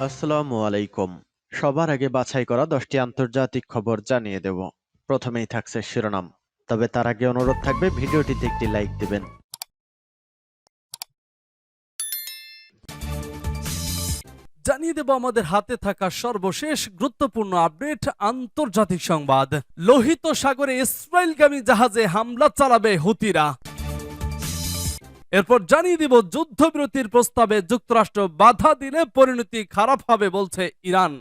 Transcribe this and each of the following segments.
আসসালামু আলাইকুম। সবার আগে বাছাই করা 10টি আন্তর্জাতিক খবর জানিয়ে দেব। প্রথমেই থাকছে শিরোনাম। তবে তার আগে অনুরোধ থাকবে ভিডিওটিতে একটি লাইক দিবেন। জানিয়ে দেব আমাদের হাতে থাকা সর্বশেষ গুরুত্বপূর্ণ আপডেট আন্তর্জাতিক সংবাদ। লোহিত সাগরে ইসরায়েলগামী জাহাজে হামলা চালাবে হুতিরা। এরপর জানিয়ে দিব যুদ্ধবিরতির প্রস্তাবে যুক্তরাষ্ট্র বাধা দিলে পরিণতি খারাপ হবে বলছে ইরান।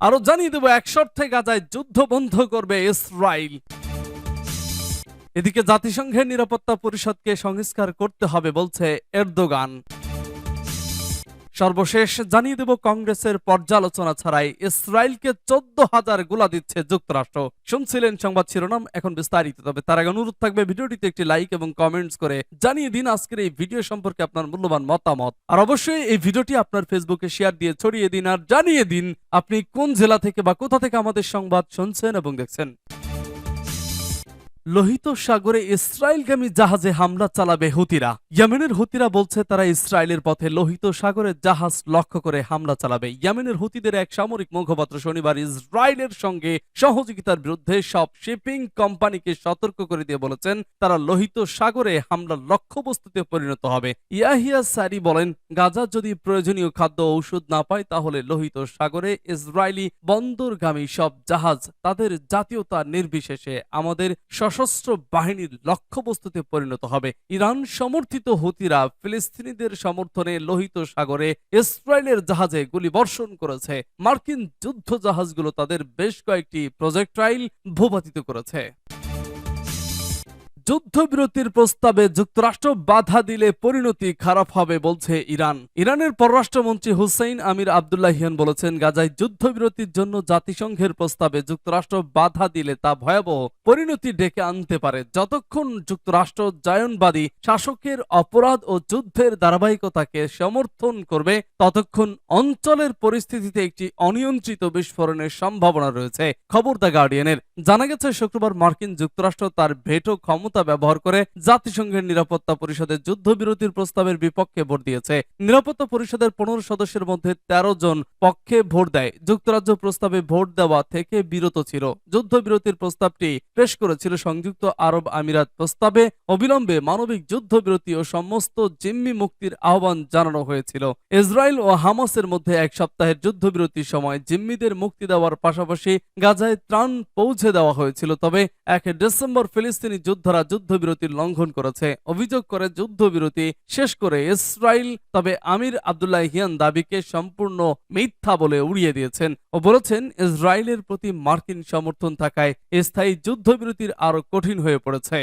আরো জানিয়ে দেব এক শর্তে গাজায় যুদ্ধ বন্ধ করবে ইসরায়েল। এদিকে জাতিসংঘের নিরাপত্তা পরিষদকে সংস্কার করতে হবে বলছে এরদোগান। সর্বশেষ জানিয়ে দেব কংগ্রেসের পর্যালোচনা ছাড়াই ইসরায়েলকে 14,000 গোলা দিচ্ছে যুক্তরাষ্ট্র। শুনছিলেন সংবাদ শিরোনাম, এখন বিস্তারিত। তবে তার আগে অনুরোধ থাকবে ভিডিওটিতে একটি লাইক এবং কমেন্টস করে জানিয়ে দিন আজকের এই ভিডিও সম্পর্কে আপনার মূল্যবান মতামত। আর অবশ্যই এই ভিডিওটি আপনার ফেসবুকে শেয়ার দিয়ে ছড়িয়ে দিন আর জানিয়ে দিন আপনি কোন জেলা থেকে বা কোথা থেকে আমাদের সংবাদ শুনছেন এবং দেখছেন। লোহিত সাগরে ইসরায়েলগামী জাহাজে হামলা চালাবে হুতিরা। ইয়েমেনের হুতিরা বলছে তারা ইসরায়েলের পথে লোহিত সাগরের জাহাজ লক্ষ্য করে হামলা চালাবে। ইয়েমেনের হুতিদের এক সামরিক মুখপাত্র শনিবার ইসরায়েলের সঙ্গে সহযোগিতার বিরুদ্ধে সব শিপিং কোম্পানিকে সতর্ক করে দিয়ে বলেছেন তারা লোহিত সাগরে হামলার লক্ষ্যবস্তুতে পরিণত হবে। ইয়াহিয়া সারি বলেন, গাজা যদি প্রয়োজনীয় খাদ্য ঔষধ না পায় তাহলে লোহিত সাগরে ইসরায়েলি বন্দরগামী সব জাহাজ তাদের জাতীয়তা নির্বিশেষে আমাদের সশস্ত্র বাহিনীর লক্ষ্যবস্তুতে পরিণত হবে। ইরান সমর্থিত হুতিরা ফিলিস্তিনিদের সমর্থনে লোহিত সাগরে ইসরায়েলের জাহাজে গুলিবর্ষণ করেছে। মার্কিন যুদ্ধ জাহাজগুলো তাদের বেশ কয়েকটি প্রজেক্টাইল ভূপাতিত করেছে। যুদ্ধবিরতির প্রস্তাবে যুক্তরাষ্ট্র বাধা দিলে পরিণতি খারাপ হবে বলছে ইরান। ইরানের পররাষ্ট্রমন্ত্রী হুসাইন আমির আবদুল্লাহিয়ান বলেছেন, গাজায় যুদ্ধবিরতির জন্য জাতিসংঘের প্রস্তাবে যুক্তরাষ্ট্র বাধা দিলে তা ভয়াবহ পরিণতি ডেকে আনতে পারে। যতক্ষণ যুক্তরাষ্ট্র জায়নবাদী শাসকের অপরাধ ও যুদ্ধের ধারাবাহিকতাকে সমর্থন করবে ততক্ষণ অঞ্চলের পরিস্থিতিতে একটি অনিয়ন্ত্রিত বিস্ফোরণের সম্ভাবনা রয়েছে। খবর দ্য গার্ডিয়ানের জানা গেছে শুক্রবার মার্কিন যুক্তরাষ্ট্র তার ভেটো ক্ষমতা ব্যবহার করে জাতিসংঘের নিরাপত্তা পরিষদের যুদ্ধবিরতির প্রস্তাবের বিপক্ষে ভোট দিয়েছে। নিরাপত্তা পরিষদের 15 সদস্যের মধ্যে 13 জন পক্ষে ভোট দেয়। যুক্তরাজ্য প্রস্তাবে ভোট দেওয়া থেকে বিরত ছিল। যুদ্ধবিরতির প্রস্তাবটি পেশ করেছিল সংযুক্ত আরব আমিরাত। প্রস্তাবে অবিলম্বে মানবিক যুদ্ধবিরতি ও সমস্ত জিম্মি মুক্তির আহ্বান জানানো হয়েছিল। ইসরায়েল ও হামাসের মধ্যে এক সপ্তাহের যুদ্ধবিরতির সময় জিম্মিদের মুক্তি দেওয়ার পাশাপাশি গাজায় ত্রাণ পৌঁছে দেওয়া হয়েছিল। তবে 1 ডিসেম্বর ফিলিস্তিনি যোদ্ধারা যুদ্ধবিরতির লঙ্ঘন করেছে অভিযোগ করে যুদ্ধবিরতি শেষ করে ইসরায়েল। তবে আমির আবদুল্লাহিয়ান দাবিকে সম্পূর্ণ মিথ্যা বলে উড়িয়ে দিয়েছেন ও বলেছেন ইসরায়েলের প্রতি মার্কিন সমর্থন থাকায় স্থায়ী যুদ্ধবিরতির আরো কঠিন হয়ে পড়েছে।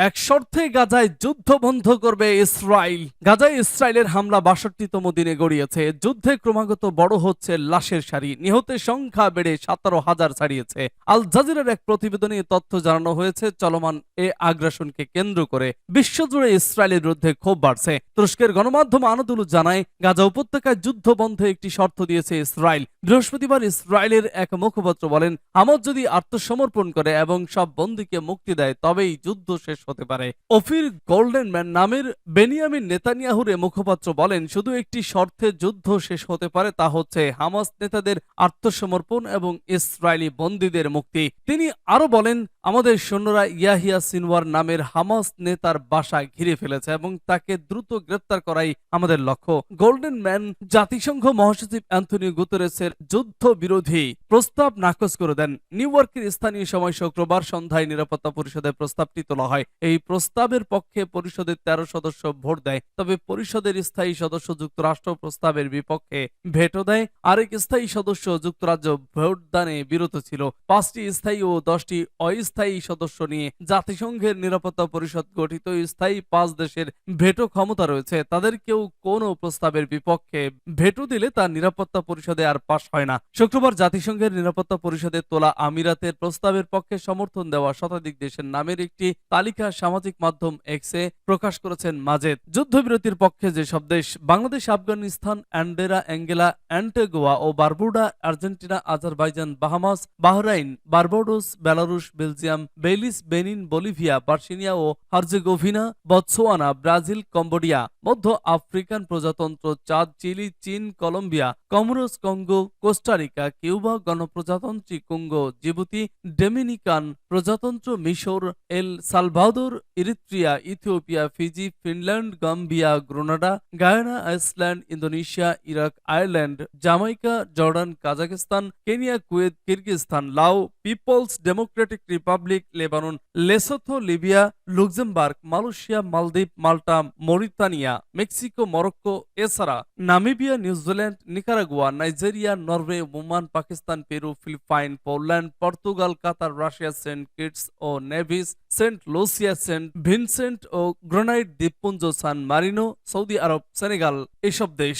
এক শর্তে গাজায় যুদ্ধ বন্ধ করবে ইসরায়েল। গাজায় ইসরায়েলের হামলা 62তম দিনে গড়িয়েছে। যুদ্ধে ক্রমাগত বড় হচ্ছে লাশের সারি। নিহতের সংখ্যা বেড়ে 17,000 ছাড়িয়েছে। আল জাজিরার এক প্রতিবেদনে তথ্য জানানো হয়েছে। চলমান এ আগ্রাসনকে কেন্দ্র করে বিশ্বজুড়ে ইসরায়েলের বিরুদ্ধে ক্ষোভ বাড়ছে। তুরস্কের গণমাধ্যম আনাদুলু জানায়, গাজা উপত্যকায় যুদ্ধ বন্ধে একটি শর্ত দিয়েছে ইসরায়েল। বৃহস্পতিবার ইসরায়েলের এক মুখপাত্র বলেন, হামাস যদি আত্মসমর্পণ করে এবং সব বন্দীকে মুক্তি দেয় তবেই যুদ্ধ শেষ হতে পারে। অফির গোল্ডেনম্যান নামের বেনিয়ামিন নেতানিয়াহুর মুখপাত্র বলেন, শুধু একটি শর্তে যুদ্ধ শেষ হতে পারে, তা হচ্ছে হামাস নেতাদের আত্মসমর্পণ এবং ইসরায়েলি বন্দীদের মুক্তি। তিনি আরো বলেন, আমাদের সৈন্যরা ইয়াহিয়া সিনওয়ার নামের হামাস নেতার বাসা ঘিরে ফেলেছে এবং তাকে দ্রুত গ্রেপ্তার করাই আমাদের লক্ষ্য। গোল্ডেন ম্যান জাতিসংঘ মহাসচিব অ্যান্থনিও গুতেরেসের যুদ্ধ বিরোধী প্রস্তাব নাকচ করে দেন। নিউ ইয়র্কের স্থানীয় সময় শুক্রবার সন্ধ্যায় নিরাপত্তা পরিষদের প্রস্তাবটি তোলা হয়। এই প্রস্তাবের পক্ষে পরিষদের 13 সদস্য ভোট দেয়। তবে পরিষদের স্থায়ী সদস্য যুক্তরাষ্ট্র প্রস্তাবের বিপক্ষে ভেটো দেয়। আরেক স্থায়ী সদস্য যুক্তরাজ্য ভোটদানে বিরত ছিল। 5টি স্থায়ী ও 10টি অস্থায়ী সদস্য নিয়ে জাতিসংঘের নিরাপত্তা পরিষদ গঠিত। স্থায়ী 5 দেশের ভেটো ক্ষমতা রয়েছে। তাদের কেউ কোনো প্রস্তাবের বিপক্ষে ভেটো দিলে তা নিরাপত্তা পরিষদে আর পাশ হয় না। শুক্রবার জাতিসংঘের নিরাপত্তা পরিষদে তোলা আমিরাতের প্রস্তাবের পক্ষে সমর্থন দেওয়া শতাধিক দেশের নামের একটি তালিকা সামাজিক মাধ্যম এক্সে প্রকাশ করেছেন মাজেদ। যুদ্ধবিরতির পক্ষে যেসব দেশ: Bangladesh, Afghanistan, Andorra, Angola, Antigua ও Barbuda, Argentina, Azerbaijan, Bahamas, Bahrain, Barbados, Belarus, Belgium, Belgium, Belize, Benin, Bolivia, Bosnia ও হার্জেগোভিনা, বতসোয়ানা, ব্রাজিল, কম্বোডিয়া, মধ্য আফ্রিকান প্রজাতন্ত্র, চাদ, চিলি, চীন, Colombia, Comoros, Congo, Costa Rica, Cuba, গণপ্রজাতন্ত্রী কঙ্গো, জিবুতি, ডোমিনিকান প্রজাতন্ত্র, মিশর, El Salvador, Eritrea, Ethiopia, Fiji, Finland, Gambia, Grenada, Guyana, Iceland, Indonesia, Iraq, Ireland, Jamaica, Jordan, Kazakhstan, Kenya, Kuwait, Kyrgyzstan, Lao, People's Democratic Republic, Lebanon, Lesotho, Libya, Luxembourg, Malaysia, মালদ্বীপ, Malta, Mauritania, Mexico, Morocco, এছাড়া Namibia, New Zealand, Nicaragua, Nigeria, Norway, Oman, Pakistan, Peru, Philippine, Poland, Portugal, Qatar, Russia, Saint Kitts ও Nevis, Saint Lucia, Saint Vincent ও Grenadines দ্বীপপুঞ্জ, San Marino, Saudi আরব, Senegal এসব দেশ।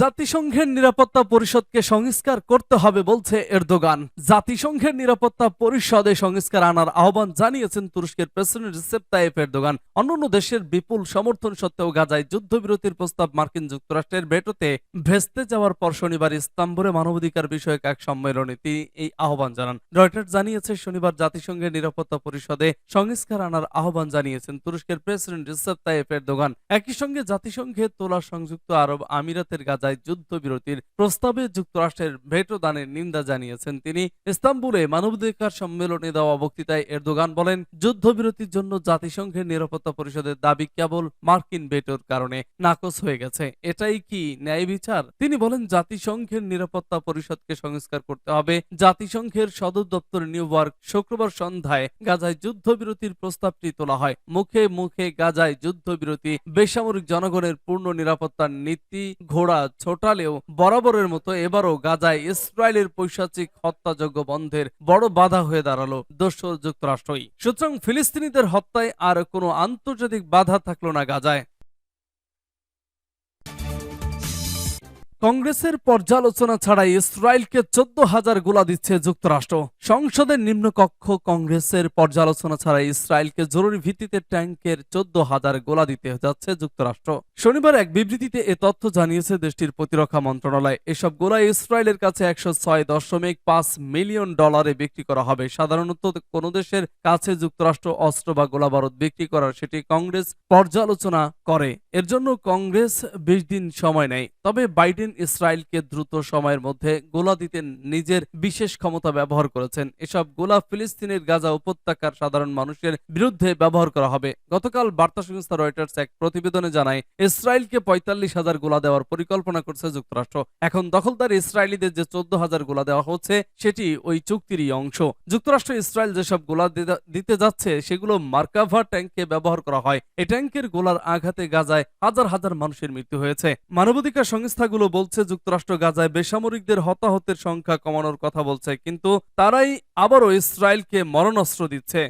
জাতিসংঘের নিরাপত্তা পরিষদকে সংস্কার করতে হবে বলছে এরদোগান। জাতিসংঘের নিরাপত্তা পরিষদে সংস্কার আনার আহ্বান জানিয়েছেন তুরস্কের প্রেসিডেন্ট রিসেপ তাইয়েপ এরদোগান। অন্যান্য দেশের বিপুল সমর্থন সত্ত্বেও গাজায় যুদ্ধবিরতির প্রস্তাব মার্কিন যুক্তরাষ্ট্রের ভেটোতে ভেস্তে যাওয়ার পর শনিবার ইস্তাম্বুলে মানবাধিকার বিষয়ক এক সম্মেলনে তিনি এই আহ্বান জানান। রয়টার্স জানিয়েছে শনিবার জাতিসংঘের নিরাপত্তা পরিষদে সংস্কার আনার আহ্বান জানিয়েছেন তুরস্কের প্রেসিডেন্ট রিসেপ তাইয়েপ এরদোগান। একই সঙ্গে জাতিসংঘে তোলা সংযুক্ত আরব আমিরাতের গাজায় যুদ্ধবিরতির প্রস্তাবে যুক্তরাষ্ট্রের ভেটো দানের নিন্দা জানিয়েছেন তিনি। ইস্তাম্বুলে মানবাধিকার সম্মেলনে দেওয়া বক্তৃতায় এরদোগান বলেন, যুদ্ধবিরতির জন্য জাতিসংঘের নিরাপত্তা পরিষদের দাবি কেবল মার্কিন ভেটোর কারণে নাকচ হয়ে গেছে। এটাই কি ন্যায় বিচার? তিনি বলেন, জাতিসংঘের নিরাপত্তা পরিষদকে সংস্কার করতে হবে। জাতিসংঘের সদর দপ্তর নিউ ইয়র্ক শুক্রবার সন্ধ্যায় গাজায় যুদ্ধবিরতির প্রস্তাবটি তোলা হয়। মুখে মুখে গাজায় যুদ্ধবিরতি, বেসামরিক জনগণের পূর্ণ নিরাপত্তার নীতি ঘোড়া ছোটালেও বরাবরের মতো এবারও গাজায় ইসরায়েলের পৈশাচিক হত্যাযজ্ঞ বন্ধের বড় বাধা হয়ে দাঁড়ালো দোসর যুক্তরাষ্ট্রই। সুতরাং ফিলিস্তিনিদের হত্যায় আর কোনো আন্তর্জাতিক বাধা থাকলো না গাজায়। কংগ্রেসের পর্যালোচনা ছাড়াই ইসরায়েলকে 14,000 গোলা দিচ্ছে যুক্তরাষ্ট্র। সংসদের নিম্নকক্ষ কংগ্রেসের পর্যালোচনা ছাড়াই ইসরায়েলকে জরুরি ভিত্তিতে ট্যাঙ্কের 14,000 গোলা দিতে যাচ্ছে যুক্তরাষ্ট্র। শনিবার এক বিবৃতিতে এ তথ্য জানিয়েছে দেশটির প্রতিরক্ষা মন্ত্রণালয়। এসব গোলা ইসরায়েলের কাছে 106.5 মিলিয়ন ডলারে বিক্রি করা হবে। সাধারণত কোনো দেশের কাছে যুক্তরাষ্ট্র অস্ত্র বা গোলাবারুদ বিক্রি করার সেটি কংগ্রেস পর্যালোচনা করে। এর জন্য কংগ্রেস 20 দিন সময় নেয়। তবে বাইডেন ইসরায়েলকে দ্রুত সময়ের মধ্যে গোলা দিতে নিজের বিশেষ ক্ষমতা ব্যবহার করেছেন। এসব গোলা ফিলিস্তিনের গাজা উপত্যকার সাধারণ মানুষের বিরুদ্ধে ব্যবহার করা হবে। গতকাল বার্তা সংস্থা রয়টার্স এক প্রতিবেদনে জানায়, ইসরায়েলকে 45,000 গোলা দেওয়ার পরিকল্পনা করছে যুক্তরাষ্ট্র। এখন দখলদার ইসরায়েলিদের যে 14,000 গোলা দেওয়া হচ্ছে সেটি ওই চুক্তিরই অংশ। যুক্তরাষ্ট্র ইসরায়েল যেসব গোলা দিতে যাচ্ছে সেগুলো মার্কাভা ট্যাঙ্কে ব্যবহার করা হয়। এই ট্যাঙ্কের গোলার আঘাতে গাজায় হাজার হাজার মানুষের মৃত্যু হয়েছে। মানবাধিকার সংস্থাগুলো বলছে যুক্তরাষ্ট্র গাজায় বেসামরিকদের হতাহতের সংখ্যা কমানোর কথা বলছে, কিন্তু তারাই আবারও ইসরায়েলকে মরণাস্ত্র দিচ্ছে।